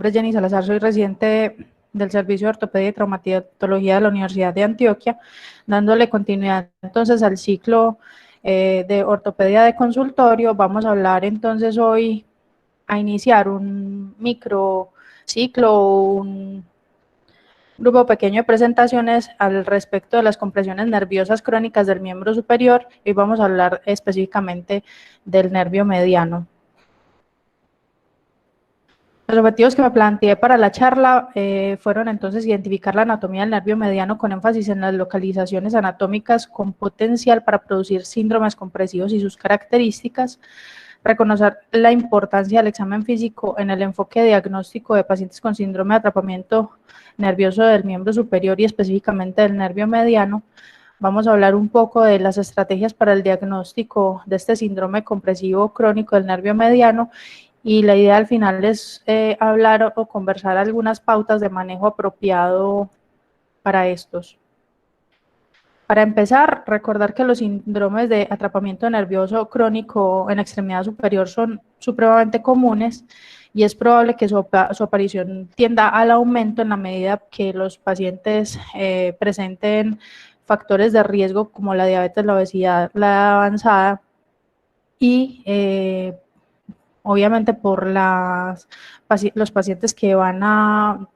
nombre es Jenny Salazar, soy residente del Servicio de Ortopedia y Traumatología de la Universidad de Antioquia, dándole continuidad entonces al ciclo de ortopedia de consultorio. Vamos a hablar entonces hoy a iniciar un microciclo, un grupo pequeño de presentaciones al respecto de las compresiones nerviosas crónicas del miembro superior y vamos a hablar específicamente del nervio mediano. Los objetivos que me planteé para la charla fueron entonces identificar la anatomía del nervio mediano con énfasis en las localizaciones anatómicas con potencial para producir síndromes compresivos y sus características, reconocer la importancia del examen físico en el enfoque diagnóstico de pacientes con síndrome de atrapamiento nervioso del miembro superior y específicamente del nervio mediano. Vamos a hablar un poco de las estrategias para el diagnóstico de este síndrome compresivo crónico del nervio mediano y la idea al final es hablar o conversar algunas pautas de manejo apropiado para estos. Para empezar, recordar que los síndromes de atrapamiento nervioso crónico en la extremidad superior son supremamente comunes y es probable que su aparición tienda al aumento en la medida que los pacientes presenten factores de riesgo como la diabetes, la obesidad, la edad avanzada y obviamente por los pacientes que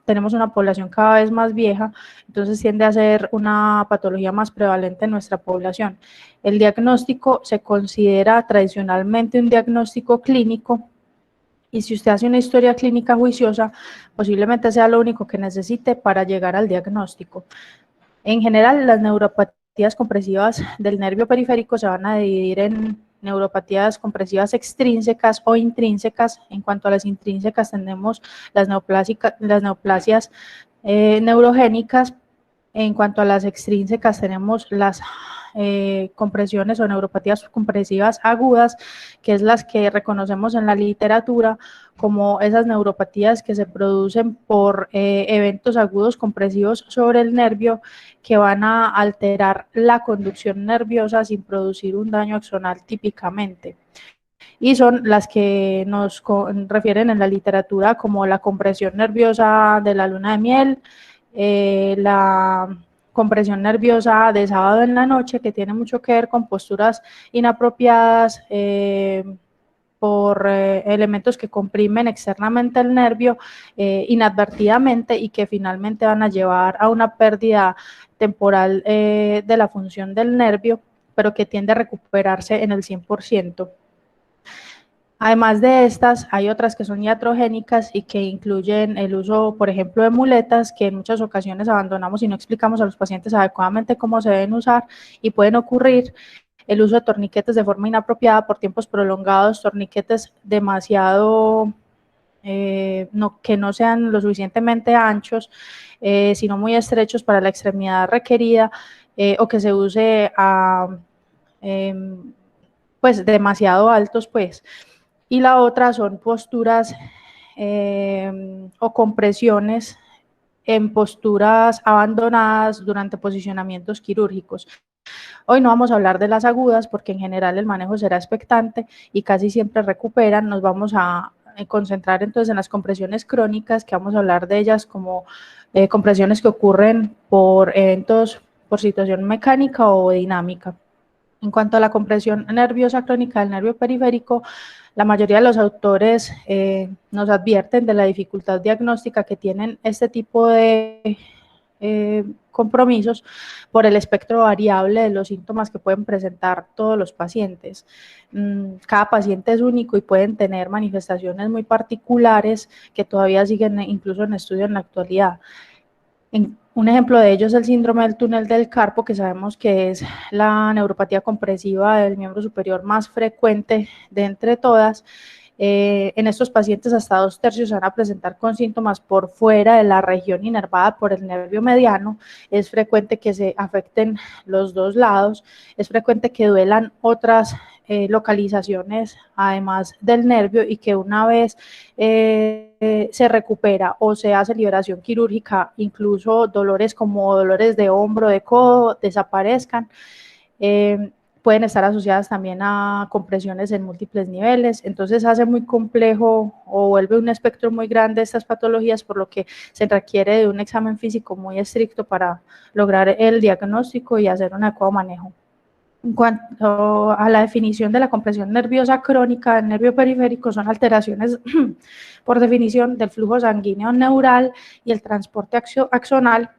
tenemos una población cada vez más vieja, entonces tiende a ser una patología más prevalente en nuestra población. El diagnóstico se considera tradicionalmente un diagnóstico clínico y si usted hace una historia clínica juiciosa, posiblemente sea lo único que necesite para llegar al diagnóstico. En general, las neuropatías compresivas del nervio periférico se van a dividir en neuropatías compresivas extrínsecas o intrínsecas. En cuanto a las intrínsecas, tenemos las neoplasias neurogénicas. En cuanto a las extrínsecas, tenemos las compresiones o neuropatías compresivas agudas, que es las que reconocemos en la literatura como esas neuropatías que se producen por eventos agudos compresivos sobre el nervio que van a alterar la conducción nerviosa sin producir un daño axonal típicamente. Y son las que nos refieren en la literatura como la compresión nerviosa de la luna de miel, la compresión nerviosa de sábado en la noche, que tiene mucho que ver con posturas inapropiadas por elementos que comprimen externamente el nervio inadvertidamente y que finalmente van a llevar a una pérdida temporal de la función del nervio, pero que tiende a recuperarse en el 100%. Además de estas, hay otras que son iatrogénicas y que incluyen el uso, por ejemplo, de muletas, que en muchas ocasiones abandonamos y no explicamos a los pacientes adecuadamente cómo se deben usar y pueden ocurrir el uso de torniquetes de forma inapropiada por tiempos prolongados, torniquetes demasiado, que no sean lo suficientemente anchos, sino muy estrechos para la extremidad requerida, o que se use pues demasiado altos, pues. Y la otra son posturas o compresiones en posturas abandonadas durante posicionamientos quirúrgicos. Hoy no vamos a hablar de las agudas porque en general el manejo será expectante y casi siempre recuperan. Nos vamos a concentrar entonces en las compresiones crónicas, que vamos a hablar de ellas como compresiones que ocurren por eventos, por situación mecánica o dinámica. En cuanto a la compresión nerviosa crónica del nervio periférico, la mayoría de los autores nos advierten de la dificultad diagnóstica que tienen este tipo de compromisos por el espectro variable de los síntomas que pueden presentar todos los pacientes. Cada paciente es único y pueden tener manifestaciones muy particulares que todavía siguen incluso en estudio en la actualidad. Un ejemplo de ello es el síndrome del túnel del carpo, que sabemos que es la neuropatía compresiva del miembro superior más frecuente de entre todas. En estos pacientes hasta 2/3 van a presentar con síntomas por fuera de la región inervada por el nervio mediano. Es frecuente que se afecten los dos lados, es frecuente que duelan otras localizaciones además del nervio y que una vez se recupera o se hace liberación quirúrgica, incluso dolores como dolores de hombro, de codo, desaparezcan. pueden estar asociadas también a compresiones en múltiples niveles, entonces hace muy complejo o vuelve un espectro muy grande estas patologías, por lo que se requiere de un examen físico muy estricto para lograr el diagnóstico y hacer un adecuado manejo. En cuanto a la definición de la compresión nerviosa crónica del nervio periférico, son alteraciones, por definición, del flujo sanguíneo neural y el transporte axonal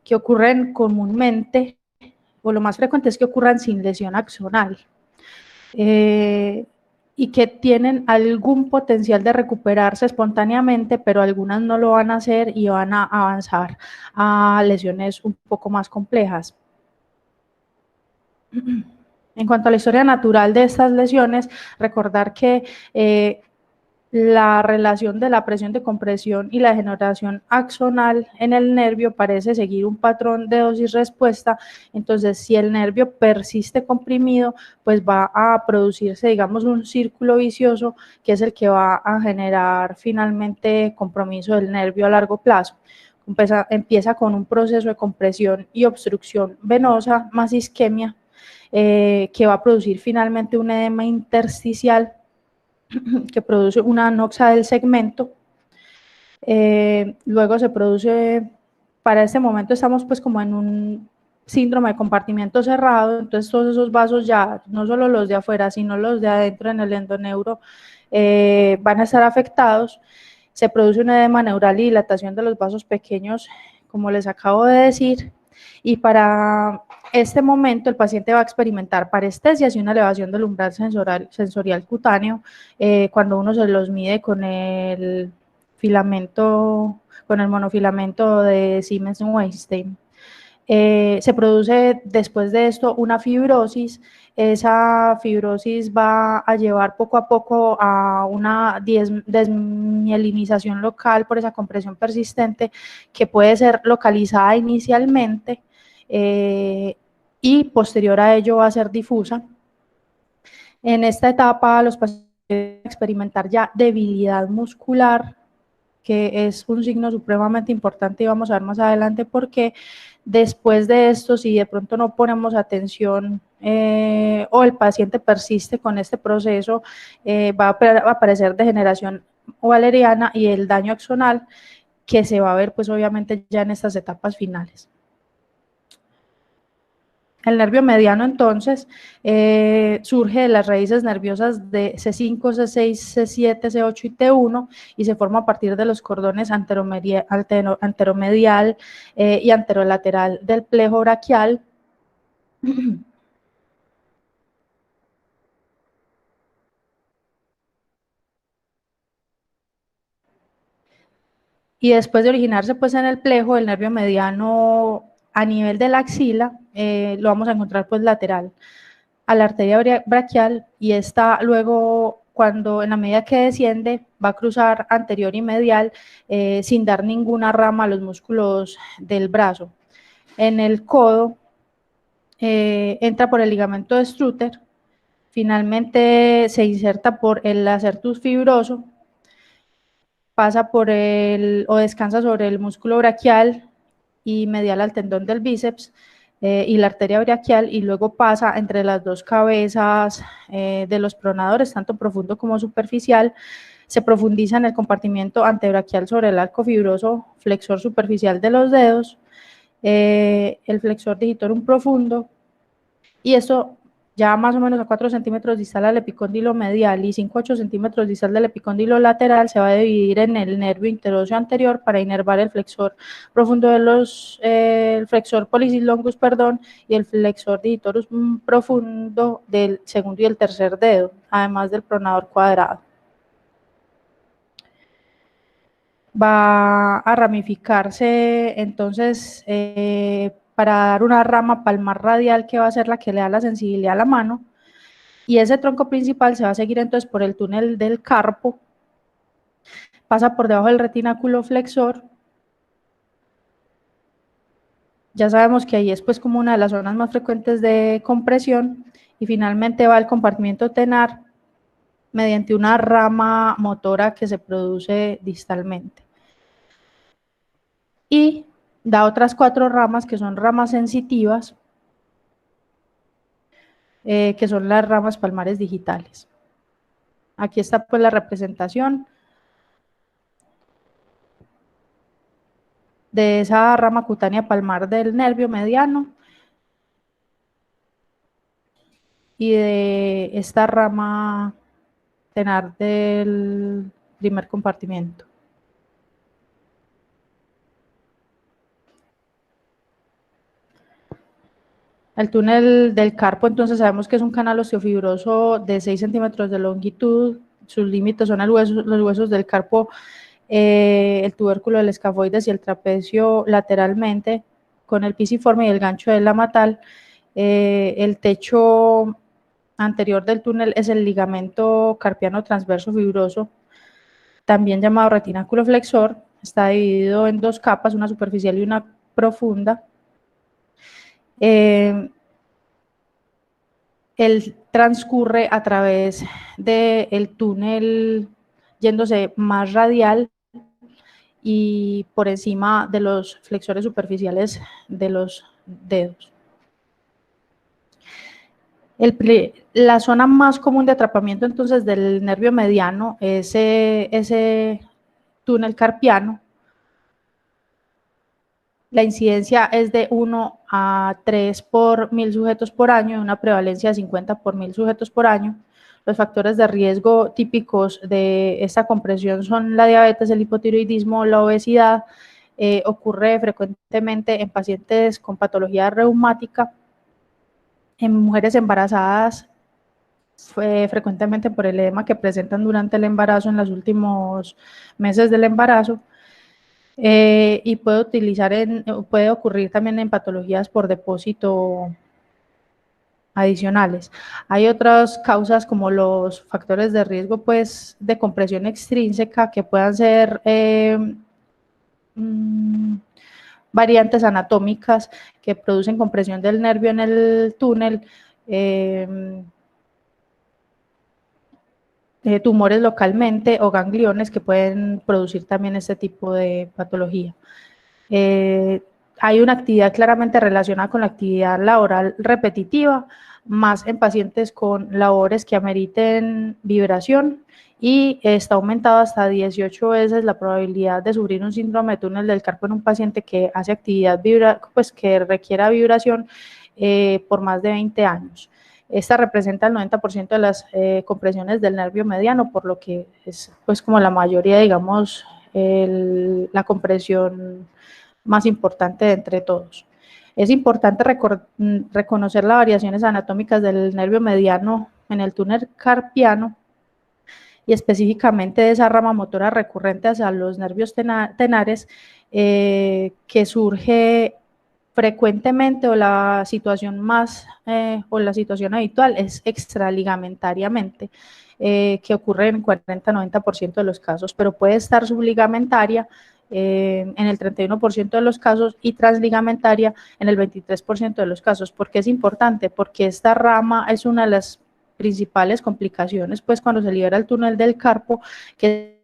que ocurren comúnmente, o lo más frecuente es que ocurran sin lesión axonal, y que tienen algún potencial de recuperarse espontáneamente, pero algunas no lo van a hacer y van a avanzar a lesiones un poco más complejas. En cuanto a la historia natural de estas lesiones, recordar que la relación de la presión de compresión y la degeneración axonal en el nervio parece seguir un patrón de dosis-respuesta. Entonces, si el nervio persiste comprimido, pues va a producirse, digamos, un círculo vicioso que es el que va a generar finalmente compromiso del nervio a largo plazo. Empieza con un proceso de compresión y obstrucción venosa más isquemia, que va a producir finalmente un edema intersticial que produce una anoxia del segmento. Luego se produce, para este momento estamos pues como en un síndrome de compartimiento cerrado, entonces todos esos vasos ya, no solo los de afuera, sino los de adentro en el endoneuro, van a estar afectados. Se produce un edema neural y dilatación de los vasos pequeños, como les acabo de decir, y para este momento el paciente va a experimentar parestesias y una elevación del umbral sensorial cutáneo, cuando uno se los mide con el filamento, con el monofilamento de Siemens-Weinstein. Se produce después de esto una fibrosis. Esa fibrosis va a llevar poco a poco a una desmielinización local por esa compresión persistente, que puede ser localizada inicialmente, y posterior a ello va a ser difusa. En esta etapa los pacientes van a experimentar ya debilidad muscular, que es un signo supremamente importante y vamos a ver más adelante por qué. Después de esto, si de pronto no ponemos atención, o el paciente persiste con este proceso, va a aparecer degeneración waleriana y el daño axonal, que se va a ver pues obviamente ya en estas etapas finales. El nervio mediano, entonces, surge de las raíces nerviosas de C5, C6, C7, C8 y T1 y se forma a partir de los cordones anteromedial y anterolateral del plejo braquial. Y después de originarse pues en el plejo, el nervio mediano a nivel de la axila, lo vamos a encontrar pues lateral a la arteria braquial, y esta luego, cuando en la medida que desciende, va a cruzar anterior y medial, sin dar ninguna rama a los músculos del brazo. En el codo, entra por el ligamento de Strutter, finalmente se inserta por el acertus fibroso, pasa por o descansa sobre el músculo braquial y medial al tendón del bíceps, y la arteria braquial, y luego pasa entre las dos cabezas de los pronadores, tanto profundo como superficial. Se profundiza en el compartimiento antebraquial sobre el arco fibroso flexor superficial de los dedos, el flexor digitorum profundo, y esto ya más o menos a 4 centímetros distal al epicóndilo medial y 5 a 8 centímetros distal del epicóndilo lateral, se va a dividir en el nervio interóseo anterior para inervar el flexor profundo de el flexor pollicis longus, perdón, y el flexor digitorum profundo del segundo y el tercer dedo, además del pronador cuadrado. Va a ramificarse entonces, para dar una rama palmar radial que va a ser la que le da la sensibilidad a la mano, y ese tronco principal se va a seguir entonces por el túnel del carpo, pasa por debajo del retináculo flexor. Ya sabemos que ahí es pues como una de las zonas más frecuentes de compresión, y finalmente va al compartimiento tenar mediante una rama motora que se produce distalmente. Y da otras 4 ramas que son ramas sensitivas, que son las ramas palmares digitales. Aquí está pues la representación de esa rama cutánea palmar del nervio mediano y de esta rama tenar del primer compartimiento. El túnel del carpo, entonces sabemos que es un canal osteofibroso de 6 centímetros de longitud, sus límites son los huesos del carpo, el tubérculo del escafoides y el trapecio lateralmente, con el pisiforme y el gancho del lamatal. El techo anterior del túnel es el ligamento carpiano transverso fibroso, también llamado retináculo flexor. Está dividido en dos capas, una superficial y una profunda. Él transcurre a través del túnel yéndose más radial y por encima de los flexores superficiales de los dedos. La zona más común de atrapamiento entonces del nervio mediano es ese túnel carpiano. La incidencia es de 1 a 3 por 1000 sujetos por año, una prevalencia de 50 por 1000 sujetos por año. Los factores de riesgo típicos de esta compresión son la diabetes, el hipotiroidismo, la obesidad. Ocurre frecuentemente en pacientes con patología reumática, en mujeres embarazadas, frecuentemente por el edema que presentan durante el embarazo, en los últimos meses del embarazo. Y puede ocurrir también en patologías por depósito adicionales. Hay otras causas como los factores de riesgo pues, de compresión extrínseca que puedan ser variantes anatómicas que producen compresión del nervio en el túnel, tumores localmente o gangliones que pueden producir también este tipo de patología. Hay una actividad claramente relacionada con la actividad laboral repetitiva, más en pacientes con labores que ameriten vibración, y está aumentada hasta 18 veces la probabilidad de sufrir un síndrome de túnel del carpo en un paciente que hace actividad que requiera vibración por más de 20 años. Esta representa el 90% de las compresiones del nervio mediano, por lo que es pues como la mayoría, digamos, la compresión más importante de entre todos. Es importante reconocer las variaciones anatómicas del nervio mediano en el túnel carpiano y específicamente de esa rama motora recurrente hacia los nervios tenares, que surge frecuentemente, o la situación o la situación habitual es extraligamentariamente, que ocurre en 40-90% de los casos, pero puede estar subligamentaria en el 31% de los casos y transligamentaria en el 23% de los casos. ¿Por qué es importante? Porque esta rama es una de las principales complicaciones, pues cuando se libera el túnel del carpo, que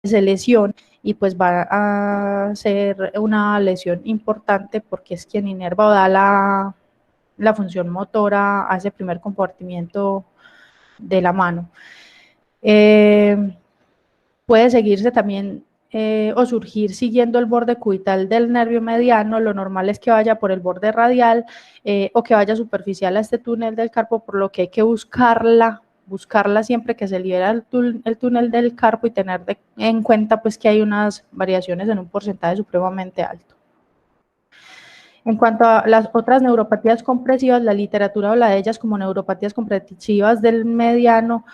se lesiona, y pues va a ser una lesión importante porque es quien inerva o da la función motora a ese primer compartimiento de la mano. Puede seguirse también o surgir siguiendo el borde cubital del nervio mediano. Lo normal es que vaya por el borde radial o que vaya superficial a este túnel del carpo, por lo que hay que buscarla siempre que se libera el túnel del carpo, y tener en cuenta pues que hay unas variaciones en un porcentaje supremamente alto. En cuanto a las otras neuropatías compresivas, la literatura habla de ellas como neuropatías compresivas del mediano,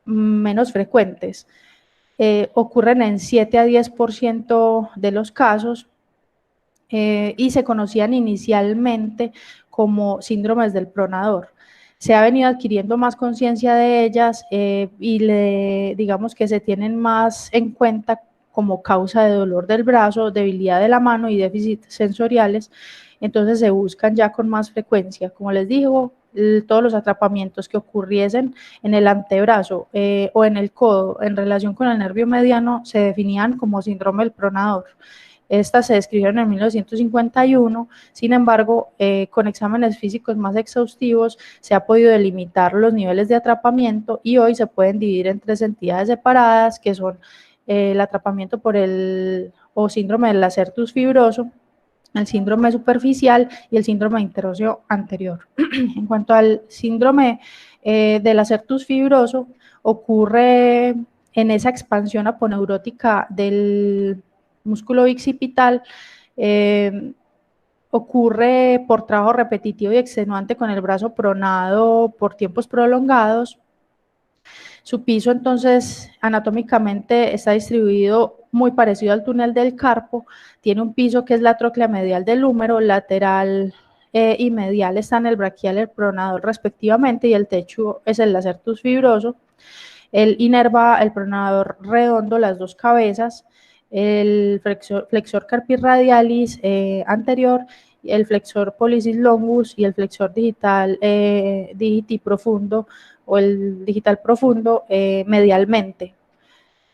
menos frecuentes. Ocurren en 7 a 10% de los casos, y se conocían inicialmente como síndromes del pronador. Se ha venido adquiriendo más conciencia de ellas y digamos que se tienen más en cuenta como causa de dolor del brazo, debilidad de la mano y déficits sensoriales. Entonces se buscan ya con más frecuencia. Como les digo, todos los atrapamientos que ocurriesen en el antebrazo o en el codo en relación con el nervio mediano se definían como síndrome del pronador. Estas se describieron en 1951, sin embargo, con exámenes físicos más exhaustivos se ha podido delimitar los niveles de atrapamiento y hoy se pueden dividir en 3 entidades separadas, que son el atrapamiento por el síndrome del lacertus fibroso, el síndrome superficial y el síndrome de interóseo anterior. En cuanto al síndrome del lacertus fibroso, ocurre en esa expansión aponeurótica del músculo bicipital, ocurre por trabajo repetitivo y extenuante con el brazo pronado por tiempos prolongados. Su piso, entonces, anatómicamente está distribuido muy parecido al túnel del carpo, tiene un piso que es la tróclea medial del húmero, lateral y medial están el braquial y el pronador respectivamente, y el techo es el lacertus fibroso. Él inerva el pronador redondo, las dos cabezas, el flexor carpi radialis anterior, el flexor pollicis longus y el flexor digital digiti profundo o el digital profundo medialmente.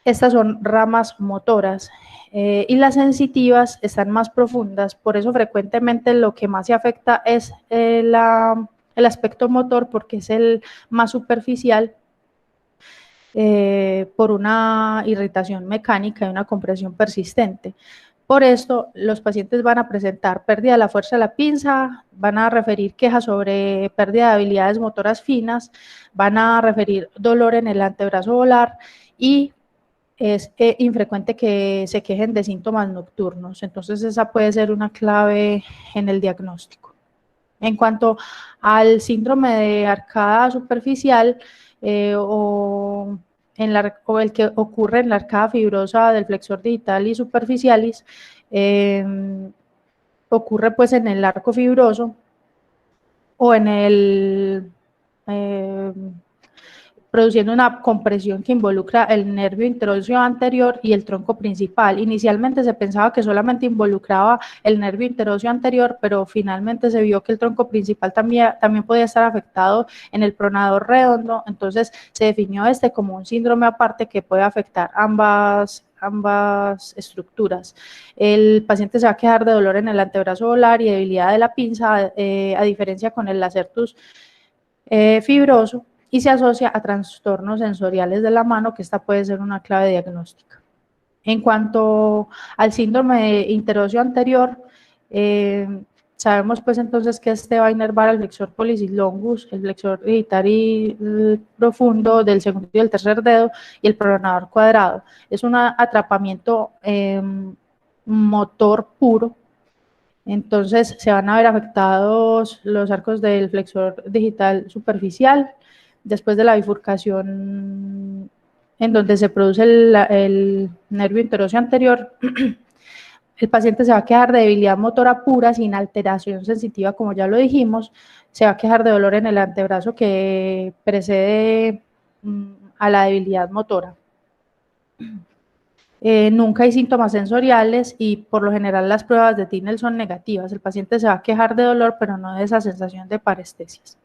Estas son ramas motoras y las sensitivas están más profundas, por eso frecuentemente lo que más se afecta es el aspecto motor, porque es el más superficial, por una irritación mecánica y una compresión persistente. Por esto, los pacientes van a presentar pérdida de la fuerza de la pinza, van a referir quejas sobre pérdida de habilidades motoras finas, van a referir dolor en el antebrazo volar y es infrecuente que se quejen de síntomas nocturnos. Entonces, esa puede ser una clave en el diagnóstico. En cuanto al síndrome de arcada superficial o el que ocurre en la arcada fibrosa del flexor digital y superficialis, ocurre pues en el arco fibroso o en el produciendo una compresión que involucra el nervio interóseo anterior y el tronco principal. Inicialmente se pensaba que solamente involucraba el nervio interóseo anterior, pero finalmente se vio que el tronco principal también podía estar afectado en el pronador redondo, entonces se definió como un síndrome aparte que puede afectar ambas estructuras. El paciente se va a quejar de dolor en el antebrazo volar y debilidad de la pinza, a diferencia con el lacertus fibroso, y se asocia a trastornos sensoriales de la mano, que esta puede ser una clave diagnóstica. En cuanto al síndrome de interóseo anterior, sabemos pues entonces que este va a inervar el flexor pollicis longus, el flexor digital profundo del segundo y el tercer dedo y el pronador cuadrado. Es un atrapamiento motor puro. Entonces se van a ver afectados los arcos del flexor digital superficial, después de la bifurcación en donde se produce el nervio interóseo anterior. El paciente se va a quejar de debilidad motora pura sin alteración sensitiva, como ya lo dijimos, se va a quejar de dolor en el antebrazo que precede a la debilidad motora. Nunca hay síntomas sensoriales y por lo general las pruebas de Tinel son negativas. El paciente se va a quejar de dolor, pero no de esa sensación de parestesias.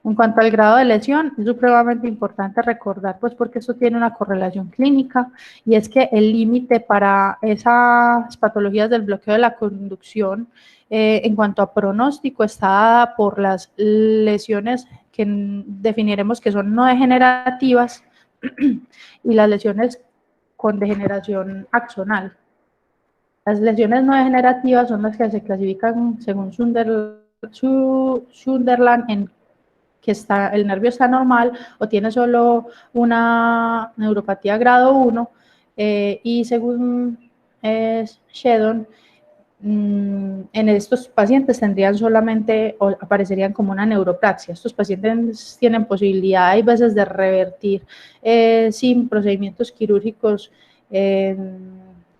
En cuanto al grado de lesión, es supremamente importante recordar, pues porque esto tiene una correlación clínica, y es que el límite para esas patologías del bloqueo de la conducción en cuanto a pronóstico está dada por las lesiones que definiremos que son no degenerativas y las lesiones con degeneración axonal. Las lesiones no degenerativas son las que se clasifican según Sunderland en que el nervio está normal o tiene solo una neuropatía grado 1 y según Sheldon, en estos pacientes tendrían solamente o aparecerían como una neuropraxia. Estos pacientes tienen posibilidad, hay veces, de revertir sin procedimientos quirúrgicos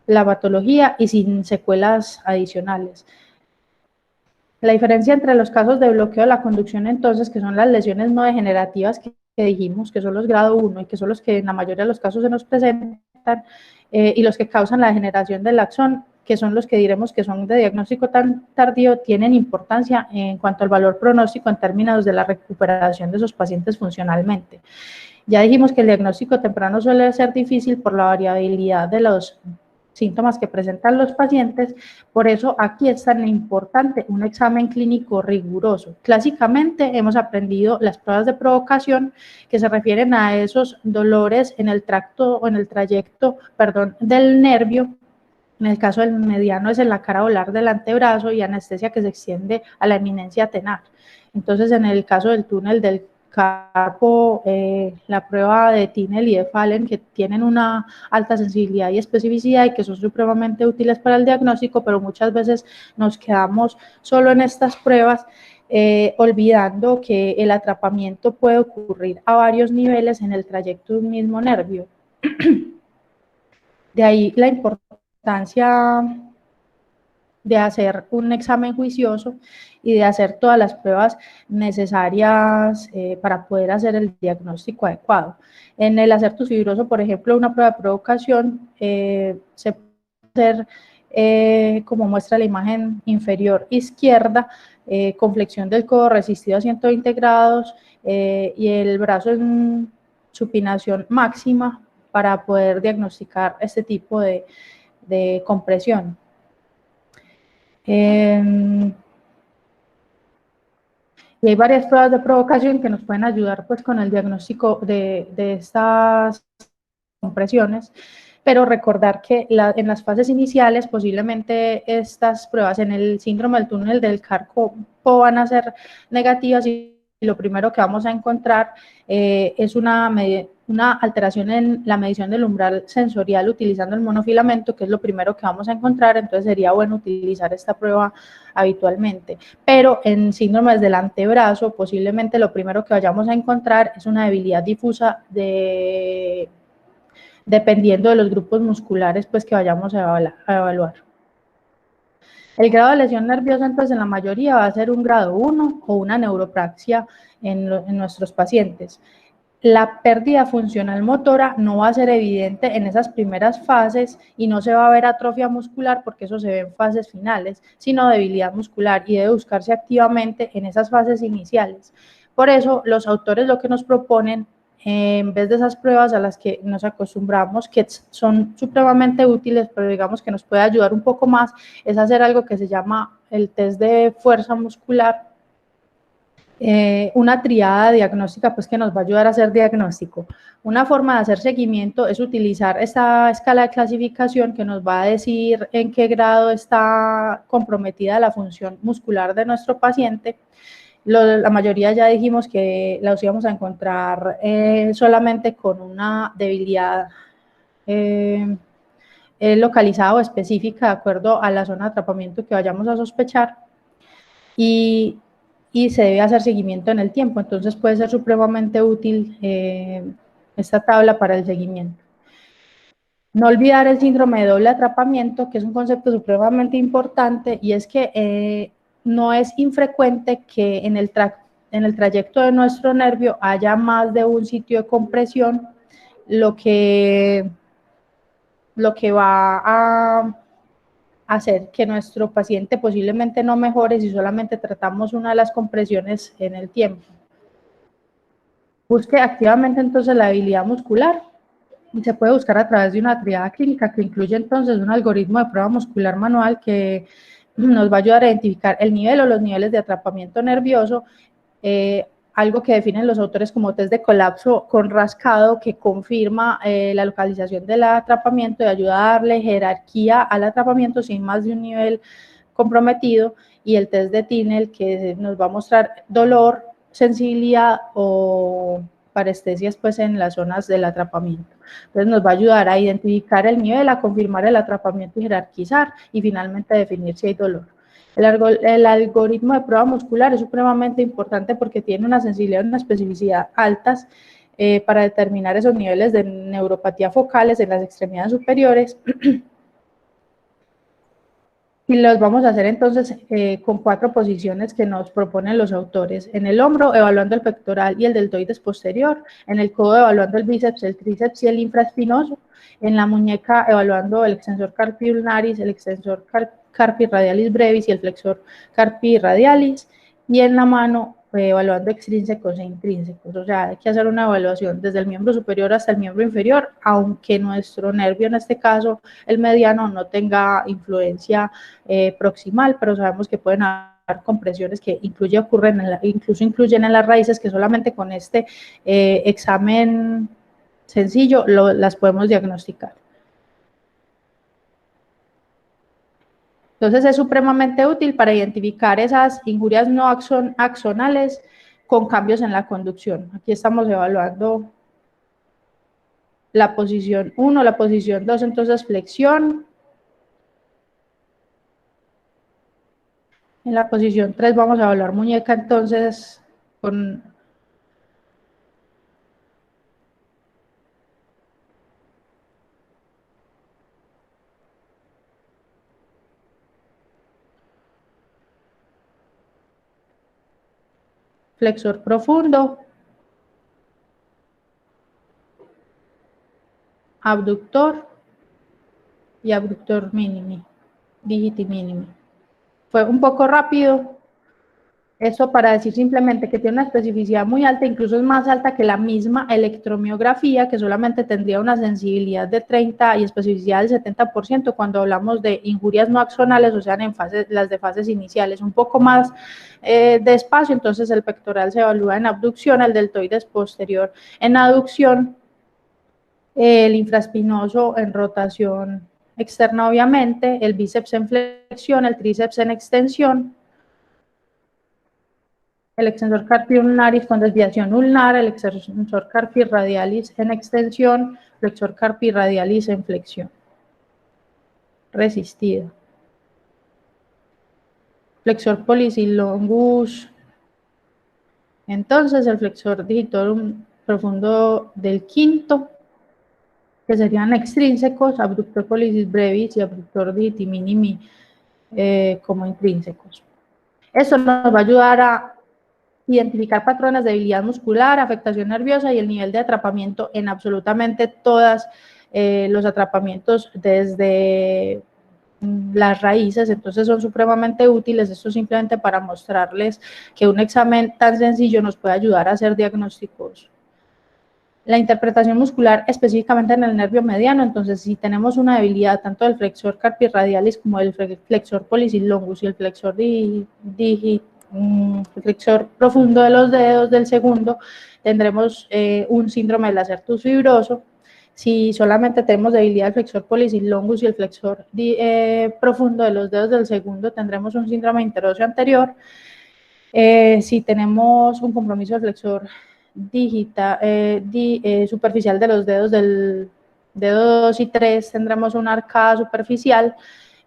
la patología y sin secuelas adicionales. La diferencia entre los casos de bloqueo de la conducción, entonces, que son las lesiones no degenerativas que dijimos, que son los grado 1 y que son los que en la mayoría de los casos se nos presentan, y los que causan la degeneración del axón, que son los que diremos que son de diagnóstico tan tardío, tienen importancia en cuanto al valor pronóstico en términos de la recuperación de esos pacientes funcionalmente. Ya dijimos que el diagnóstico temprano suele ser difícil por la variabilidad de los síntomas que presentan los pacientes. Por eso aquí es tan importante un examen clínico riguroso. Clásicamente hemos aprendido las pruebas de provocación que se refieren a esos dolores en el tracto o en el trayecto, perdón, del nervio. En el caso del mediano es en la cara volar del antebrazo y anestesia que se extiende a la eminencia tenar. Entonces, en el caso del túnel del carpo, la prueba de Tinel y de Fallen, que tienen una alta sensibilidad y especificidad y que son supremamente útiles para el diagnóstico, pero muchas veces nos quedamos solo en estas pruebas, olvidando que el atrapamiento puede ocurrir a varios niveles en el trayecto de un mismo nervio. De ahí la importancia de hacer un examen juicioso y de hacer todas las pruebas necesarias para poder hacer el diagnóstico adecuado. En el acertus fibroso, por ejemplo, una prueba de provocación se puede hacer, como muestra la imagen inferior izquierda, con flexión del codo resistido a 120 grados y el brazo en supinación máxima para poder diagnosticar este tipo de compresión. Y hay varias pruebas de provocación que nos pueden ayudar pues con el diagnóstico de estas compresiones, pero recordar que en las fases iniciales posiblemente estas pruebas en el síndrome del túnel del carpo van a ser negativas y lo primero que vamos a encontrar es una alteración en la medición del umbral sensorial utilizando el monofilamento, que es lo primero que vamos a encontrar. Entonces sería bueno utilizar esta prueba habitualmente. Pero en síndromes del antebrazo posiblemente lo primero que vayamos a encontrar es una debilidad difusa dependiendo de los grupos musculares pues, que vayamos a evaluar. El grado de lesión nerviosa, entonces, en la mayoría va a ser un grado 1 o una neuropraxia en nuestros pacientes. La pérdida funcional motora no va a ser evidente en esas primeras fases y no se va a ver atrofia muscular porque eso se ve en fases finales, sino debilidad muscular y debe buscarse activamente en esas fases iniciales. Por eso, los autores lo que nos proponen, en vez de esas pruebas a las que nos acostumbramos, que son supremamente útiles, pero digamos que nos puede ayudar un poco más, es hacer algo que se llama el test de fuerza muscular, una triada diagnóstica pues que nos va a ayudar a hacer diagnóstico. Una forma de hacer seguimiento es utilizar esta escala de clasificación que nos va a decir en qué grado está comprometida la función muscular de nuestro paciente. La mayoría ya dijimos que los íbamos a encontrar solamente con una debilidad localizada o específica de acuerdo a la zona de atrapamiento que vayamos a sospechar y se debe hacer seguimiento en el tiempo. Entonces puede ser supremamente útil esta tabla para el seguimiento. No olvidar el síndrome de doble atrapamiento, que es un concepto supremamente importante, y es que no es infrecuente que en el trayecto de nuestro nervio haya más de un sitio de compresión, lo que va a hacer que nuestro paciente posiblemente no mejore si solamente tratamos una de las compresiones en el tiempo. Busque activamente entonces la debilidad muscular y se puede buscar a través de una triada clínica que incluye entonces un algoritmo de prueba muscular manual que nos va a ayudar a identificar el nivel o los niveles de atrapamiento nervioso, algo que definen los autores como test de colapso con rascado, que confirma la localización del atrapamiento y ayuda a darle jerarquía al atrapamiento sin más de un nivel comprometido, y el test de Tinel, que nos va a mostrar dolor, sensibilidad o parestesias pues en las zonas del atrapamiento. Entonces nos va a ayudar a identificar el nivel, a confirmar el atrapamiento y jerarquizar, y finalmente definir si hay dolor. El algoritmo de prueba muscular es supremamente importante porque tiene una sensibilidad y una especificidad altas para determinar esos niveles de neuropatía focales en las extremidades superiores. Y los vamos a hacer entonces con 4 posiciones que nos proponen los autores. En el hombro, evaluando el pectoral y el deltoides posterior. En el codo, evaluando el bíceps, el tríceps y el infraespinoso. En la muñeca, evaluando el extensor carpi ulnaris, el extensor carpi radialis brevis y el flexor carpi radialis. Y en la mano, evaluando extrínsecos e intrínsecos, o sea, hay que hacer una evaluación desde el miembro superior hasta el miembro inferior, aunque nuestro nervio, en este caso el mediano, no tenga influencia proximal, pero sabemos que pueden haber compresiones que incluso incluyen en las raíces, que solamente con este examen sencillo las podemos diagnosticar. Entonces es supremamente útil para identificar esas injurias no axonales con cambios en la conducción. Aquí estamos evaluando la posición 1, la posición 2, entonces flexión. En la posición 3 vamos a evaluar muñeca, entonces con flexor profundo, abductor y abductor mínimo, dígito mínimo. Fue un poco rápido. Eso para decir simplemente que tiene una especificidad muy alta, incluso es más alta que la misma electromiografía, que solamente tendría una sensibilidad de 30 y especificidad del 70% cuando hablamos de injurias no axonales, o sea, las de fases iniciales, un poco más despacio. Entonces el pectoral se evalúa en abducción, el deltoides posterior en aducción, el infraespinoso en rotación externa, obviamente, el bíceps en flexión, el tríceps en extensión, el extensor carpi ulnaris con desviación ulnar, el extensor carpi radialis en extensión, flexor carpi radialis en flexión. Resistido. Flexor pollicis longus. Entonces, el flexor digitorum profundo del quinto, que serían extrínsecos, abductor pollicis brevis y abductor digiti minimi como intrínsecos. Eso nos va a ayudar a identificar patrones de debilidad muscular, afectación nerviosa y el nivel de atrapamiento en absolutamente todos los atrapamientos desde las raíces. Entonces son supremamente útiles. Esto simplemente para mostrarles que un examen tan sencillo nos puede ayudar a hacer diagnósticos. La interpretación muscular específicamente en el nervio mediano. Entonces, si tenemos una debilidad tanto del flexor carpi radialis como del flexor pollicis longus y el flexor flexor profundo de los dedos del segundo, tendremos un síndrome del acertus fibroso. Si solamente tenemos debilidad del flexor pollicis longus y el flexor profundo de los dedos del segundo, tendremos un síndrome interóseo anterior. Si tenemos un compromiso del flexor superficial de los dedos del dedo 2 y 3, tendremos una arcada superficial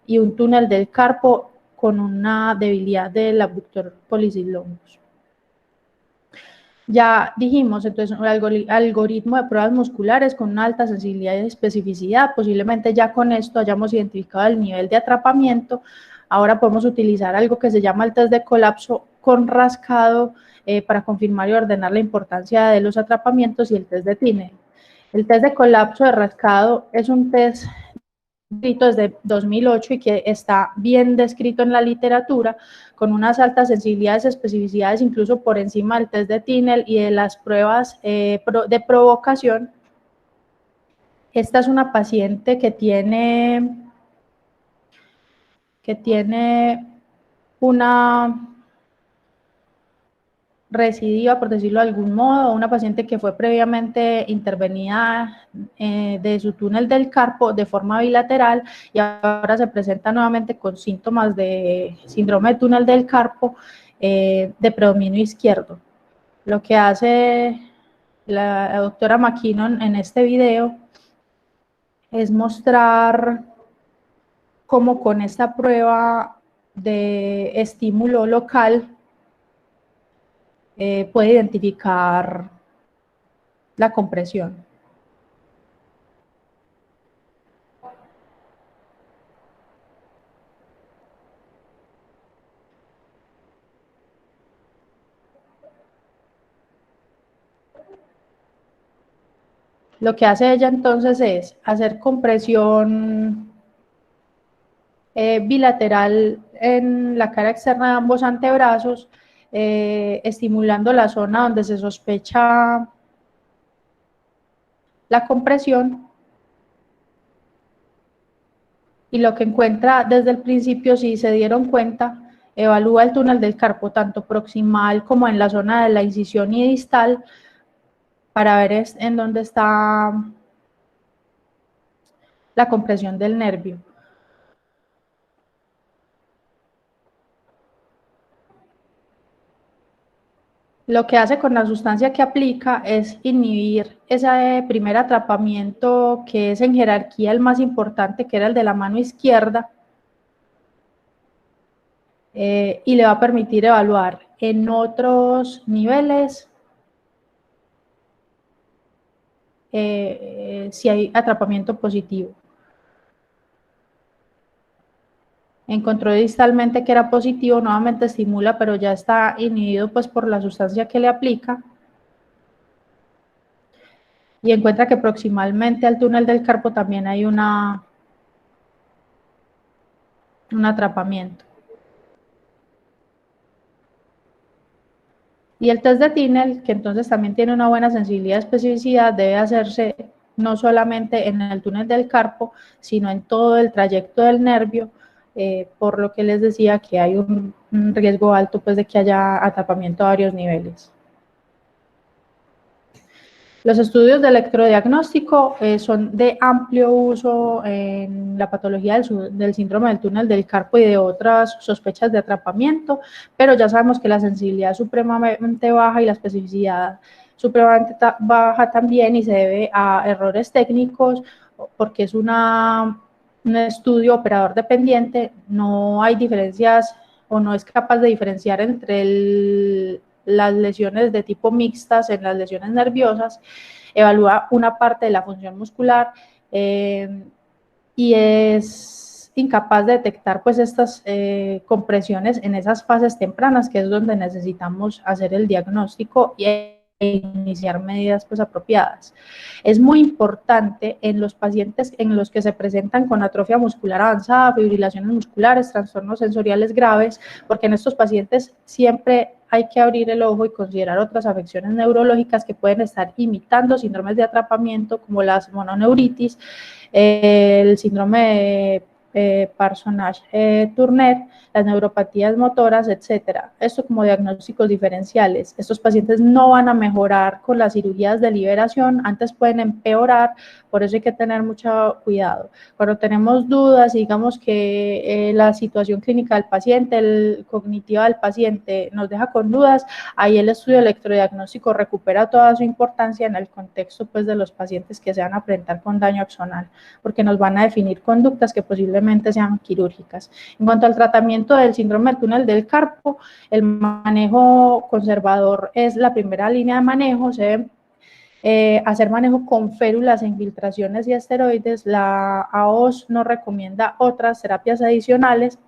y un túnel del carpo con una debilidad del abductor pollicis longus. Ya dijimos, entonces, un algoritmo de pruebas musculares con una alta sensibilidad y especificidad. Posiblemente ya con esto hayamos identificado el nivel de atrapamiento. Ahora podemos utilizar algo que se llama el test de colapso con rascado para confirmar y ordenar la importancia de los atrapamientos, y el test de Tinel. El test de colapso de rascado es un test escrito desde 2008 y que está bien descrito en la literatura, con unas altas sensibilidades, especificidades, incluso por encima del test de Tinel y de las pruebas de provocación. Esta es una paciente que tiene una recidiva, por decirlo de algún modo, una paciente que fue previamente intervenida de su túnel del carpo de forma bilateral y ahora se presenta nuevamente con síntomas de síndrome de túnel del carpo de predominio izquierdo. Lo que hace la doctora McKinnon en este video es mostrar cómo con esta prueba de estímulo local puede identificar la compresión. Lo que hace ella entonces es hacer compresión bilateral en la cara externa de ambos antebrazos, estimulando la zona donde se sospecha la compresión, y lo que encuentra desde el principio, si se dieron cuenta, evalúa el túnel del carpo tanto proximal como en la zona de la incisión y distal para ver en dónde está la compresión del nervio. Lo que hace con la sustancia que aplica es inhibir ese primer atrapamiento, que es en jerarquía el más importante, que era el de la mano izquierda, y le va a permitir evaluar en otros niveles si hay atrapamiento positivo. Encontró distalmente que era positivo, nuevamente estimula, pero ya está inhibido pues por la sustancia que le aplica, y encuentra que proximalmente al túnel del carpo también hay un atrapamiento. Y el test de Tinel, que entonces también tiene una buena sensibilidad y especificidad, debe hacerse no solamente en el túnel del carpo, sino en todo el trayecto del nervio, por lo que les decía que hay un riesgo alto pues de que haya atrapamiento a varios niveles. Los estudios de electrodiagnóstico son de amplio uso en la patología del síndrome del túnel del carpo y de otras sospechas de atrapamiento, pero ya sabemos que la sensibilidad es supremamente baja y la especificidad supremamente baja también, y se debe a errores técnicos, porque es un estudio operador dependiente. No hay diferencias, o no es capaz de diferenciar entre las lesiones de tipo mixtas en las lesiones nerviosas, evalúa una parte de la función muscular, y es incapaz de detectar pues estas compresiones en esas fases tempranas, que es donde necesitamos hacer el diagnóstico y iniciar medidas pues apropiadas. Es muy importante en los pacientes en los que se presentan con atrofia muscular avanzada, fibrilaciones musculares, trastornos sensoriales graves, porque en estos pacientes siempre hay que abrir el ojo y considerar otras afecciones neurológicas que pueden estar imitando síndromes de atrapamiento, como las mononeuritis, el síndrome de Parsonage-Turner, las neuropatías motoras, etcétera. Esto como diagnósticos diferenciales. Estos pacientes no van a mejorar con las cirugías de liberación, antes pueden empeorar, por eso hay que tener mucho cuidado. Cuando tenemos dudas, digamos que la situación clínica del paciente, el cognitiva del paciente nos deja con dudas, ahí el estudio electrodiagnóstico recupera toda su importancia en el contexto pues de los pacientes que se van a presentar con daño axonal, porque nos van a definir conductas que posiblemente sean quirúrgicas. En cuanto al tratamiento del síndrome del túnel del carpo, el manejo conservador es la primera línea de manejo. Se debe hacer manejo con férulas e infiltraciones y esteroides. La AOS no recomienda otras terapias adicionales.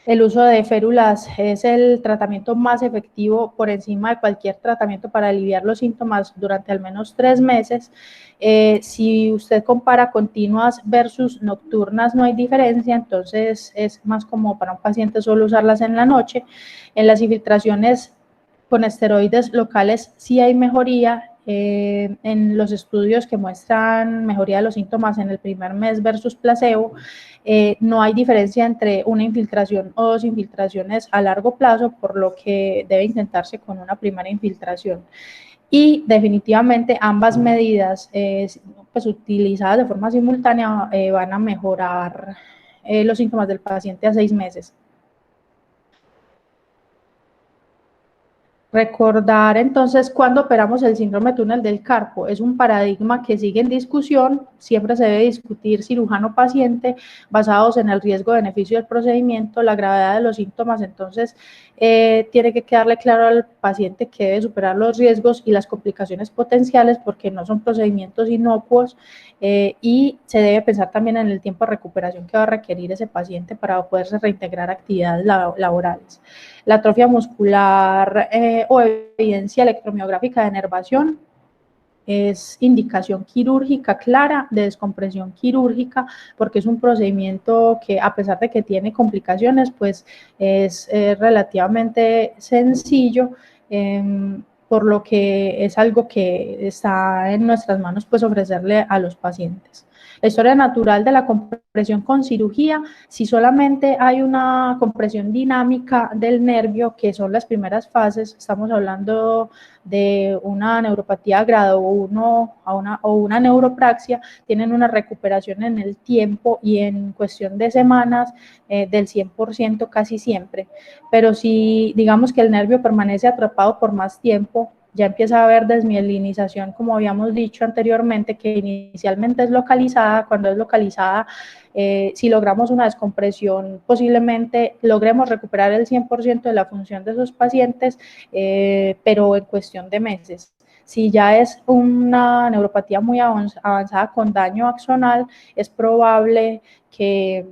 El uso de férulas es el tratamiento más efectivo por encima de cualquier tratamiento para aliviar los síntomas durante al menos 3 meses. Si usted compara continuas versus nocturnas, no hay diferencia, entonces es más como para un paciente solo usarlas en la noche. En las infiltraciones con esteroides locales sí hay mejoría. En los estudios que muestran mejoría de los síntomas en el primer mes versus placebo, no hay diferencia entre una infiltración o 2 infiltraciones a largo plazo, por lo que debe intentarse con una primera infiltración. Y definitivamente ambas medidas, pues utilizadas de forma simultánea, van a mejorar los síntomas del paciente a 6 meses. Recordar entonces cuándo operamos el síndrome túnel del carpo. Es un paradigma que sigue en discusión. Siempre se debe discutir cirujano-paciente basados en el riesgo-beneficio del procedimiento, la gravedad de los síntomas. Entonces, tiene que quedarle claro al paciente que debe superar los riesgos y las complicaciones potenciales, porque no son procedimientos inocuos, y se debe pensar también en el tiempo de recuperación que va a requerir ese paciente para poderse reintegrar a actividades laborales. La atrofia muscular o evidencia electromiográfica de nervación es indicación quirúrgica clara de descompresión quirúrgica, porque es un procedimiento que, a pesar de que tiene complicaciones, pues es relativamente sencillo, por lo que es algo que está en nuestras manos, pues ofrecerle a los pacientes. La historia natural de la compresión con cirugía: si solamente hay una compresión dinámica del nervio, que son las primeras fases, estamos hablando de una neuropatía grado 1 o una neuropraxia, tienen una recuperación en el tiempo y en cuestión de semanas del 100% casi siempre. Pero si digamos que el nervio permanece atrapado por más tiempo, ya empieza a haber desmielinización, como habíamos dicho anteriormente, que inicialmente es localizada. Cuando es localizada, si logramos una descompresión, posiblemente logremos recuperar el 100% de la función de esos pacientes, pero en cuestión de meses. Si ya es una neuropatía muy avanzada con daño axonal, es probable que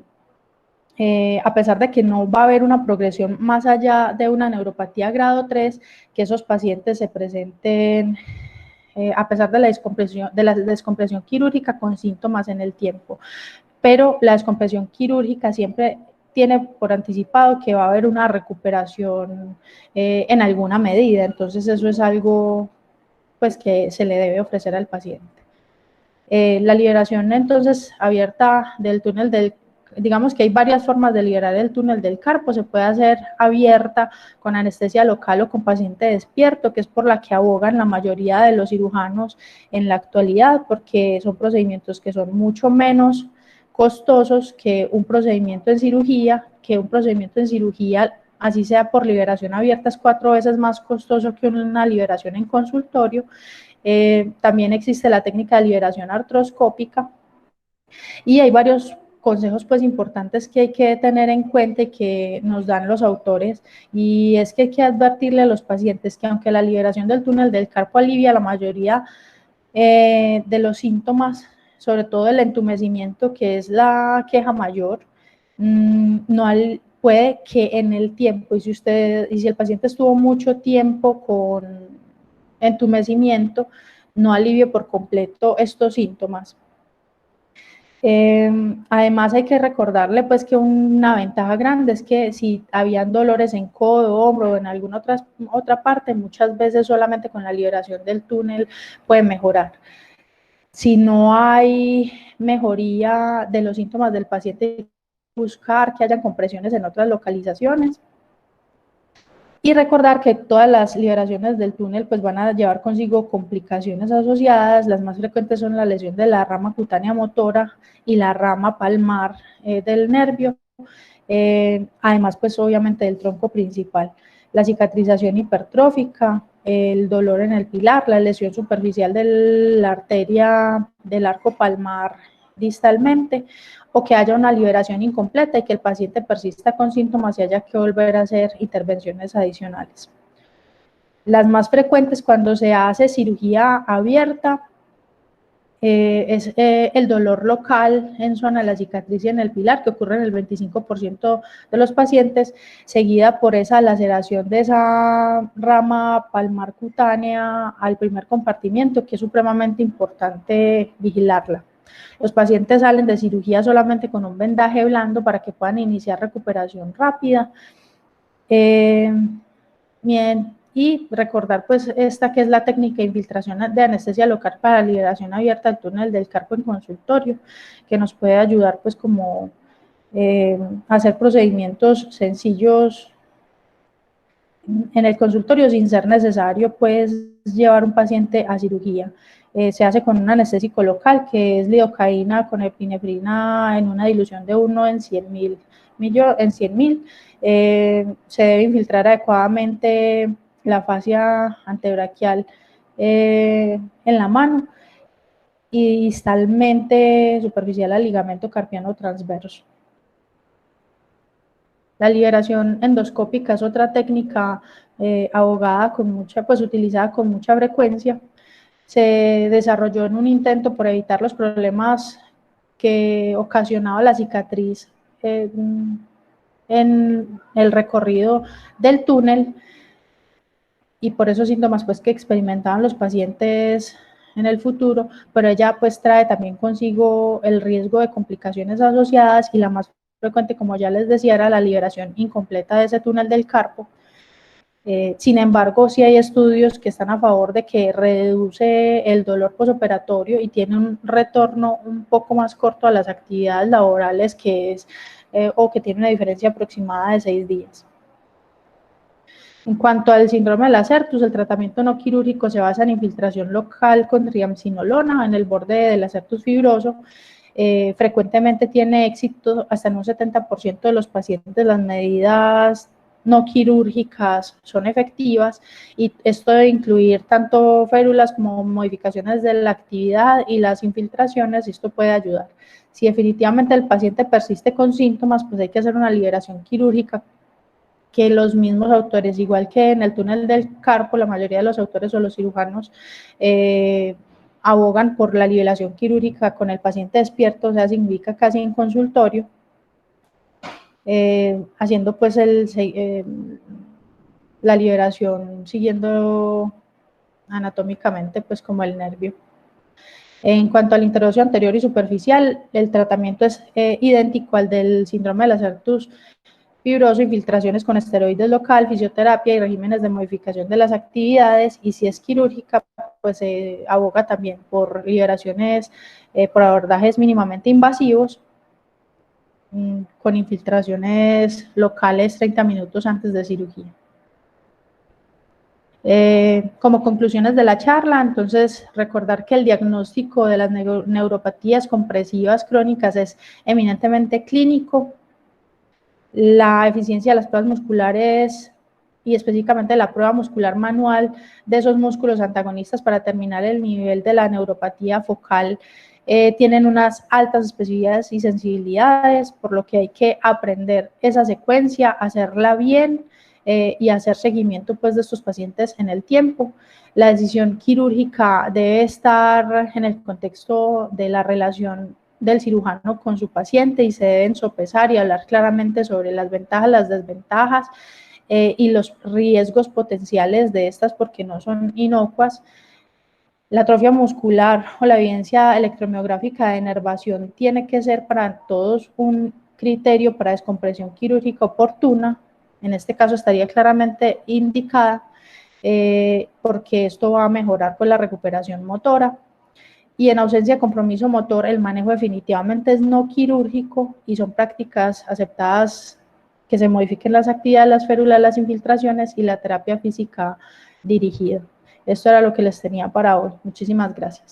a pesar de que no va a haber una progresión más allá de una neuropatía grado 3, que esos pacientes se presenten, a pesar de la descompresión quirúrgica, con síntomas en el tiempo. Pero la descompresión quirúrgica siempre tiene por anticipado que va a haber una recuperación en alguna medida. Entonces eso es algo pues que se le debe ofrecer al paciente. La liberación entonces abierta del túnel del, digamos que hay varias formas de liberar el túnel del carpo. Se puede hacer abierta con anestesia local o con paciente despierto, que es por la que abogan la mayoría de los cirujanos en la actualidad, porque son procedimientos que son mucho menos costosos que un procedimiento en cirugía, así sea por liberación abierta, es 4 veces más costoso que una liberación en consultorio. También existe la técnica de liberación artroscópica, y hay varios consejos pues importantes que hay que tener en cuenta y que nos dan los autores, y es que hay que advertirle a los pacientes que aunque la liberación del túnel del carpo alivia la mayoría de los síntomas, sobre todo el entumecimiento, que es la queja mayor, no puede que en el tiempo, y si el paciente estuvo mucho tiempo con entumecimiento, no alivie por completo estos síntomas. Además hay que recordarle pues que una ventaja grande es que si habían dolores en codo, hombro o en alguna otra parte, muchas veces solamente con la liberación del túnel puede mejorar. Si no hay mejoría de los síntomas del paciente, buscar que hayan compresiones en otras localizaciones. Y recordar que todas las liberaciones del túnel pues van a llevar consigo complicaciones asociadas. Las más frecuentes son la lesión de la rama cutánea motora y la rama palmar del nervio. Además, pues obviamente del tronco principal. La cicatrización hipertrófica, el dolor en el pilar, la lesión superficial de la arteria del arco palmar distalmente, o que haya una liberación incompleta y que el paciente persista con síntomas y haya que volver a hacer intervenciones adicionales. Las más frecuentes cuando se hace cirugía abierta es el dolor local en zona de la cicatriz y en el pilar, que ocurre en el 25% de los pacientes, seguida por esa laceración de esa rama palmar cutánea al primer compartimiento, que es supremamente importante vigilarla. Los pacientes salen de cirugía solamente con un vendaje blando para que puedan iniciar recuperación rápida. Bien, y recordar pues esta que es la técnica de infiltración de anestesia local para liberación abierta del túnel del carpo en consultorio, que nos puede ayudar pues como a hacer procedimientos sencillos en el consultorio sin ser necesario pues llevar un paciente a cirugía. Se hace con un anestésico local, que es lidocaína con epinefrina en una dilución de 1 en 100.000. Se debe infiltrar adecuadamente la fascia antebraquial en la mano y distalmente superficial al ligamento carpiano transverso. La liberación endoscópica es otra técnica abogada con mucha, pues utilizada con mucha frecuencia. Se desarrolló en un intento por evitar los problemas que ocasionaba la cicatriz en el recorrido del túnel, y por esos síntomas pues que experimentaban los pacientes en el futuro, pero ella pues trae también consigo el riesgo de complicaciones asociadas y la más frecuente, como ya les decía, era la liberación incompleta de ese túnel del carpo. Sin embargo, sí hay estudios que están a favor de que reduce el dolor posoperatorio y tiene un retorno un poco más corto a las actividades laborales, que es o que tiene una diferencia aproximada de 6 días. En cuanto al síndrome de Lacertus, el tratamiento no quirúrgico se basa en infiltración local con triamcinolona en el borde del Lacertus fibroso. Frecuentemente tiene éxito hasta en un 70% de los pacientes. Las medidas no quirúrgicas son efectivas y esto debe incluir tanto férulas como modificaciones de la actividad y las infiltraciones, y esto puede ayudar. Si definitivamente el paciente persiste con síntomas, pues hay que hacer una liberación quirúrgica, que los mismos autores, igual que en el túnel del carpo, la mayoría de los autores o los cirujanos abogan por la liberación quirúrgica con el paciente despierto, o sea, significa casi en consultorio, haciendo pues la liberación siguiendo anatómicamente pues como el nervio. En cuanto al interoseo anterior y superficial, el tratamiento es idéntico al del síndrome de Lacertus fibroso, infiltraciones con esteroides local, fisioterapia y regímenes de modificación de las actividades, y si es quirúrgica, pues se aboga también por liberaciones, por abordajes mínimamente invasivos, con infiltraciones locales 30 minutos antes de cirugía. Como conclusiones de la charla, entonces recordar que el diagnóstico de las neuropatías compresivas crónicas es eminentemente clínico. La eficiencia de las pruebas musculares y específicamente la prueba muscular manual de esos músculos antagonistas para determinar el nivel de la neuropatía focal tienen unas altas especificidades y sensibilidades, por lo que hay que aprender esa secuencia, hacerla bien y hacer seguimiento pues de estos pacientes en el tiempo. La decisión quirúrgica debe estar en el contexto de la relación del cirujano con su paciente y se deben sopesar y hablar claramente sobre las ventajas, las desventajas y los riesgos potenciales de estas, porque no son inocuas. La atrofia muscular o la evidencia electromiográfica de inervación tiene que ser para todos un criterio para descompresión quirúrgica oportuna. En este caso estaría claramente indicada porque esto va a mejorar pues, la recuperación motora. Y en ausencia de compromiso motor, el manejo definitivamente es no quirúrgico y son prácticas aceptadas que se modifiquen las actividades, las férulas, las infiltraciones y la terapia física dirigida. Esto era lo que les tenía para hoy. Muchísimas gracias.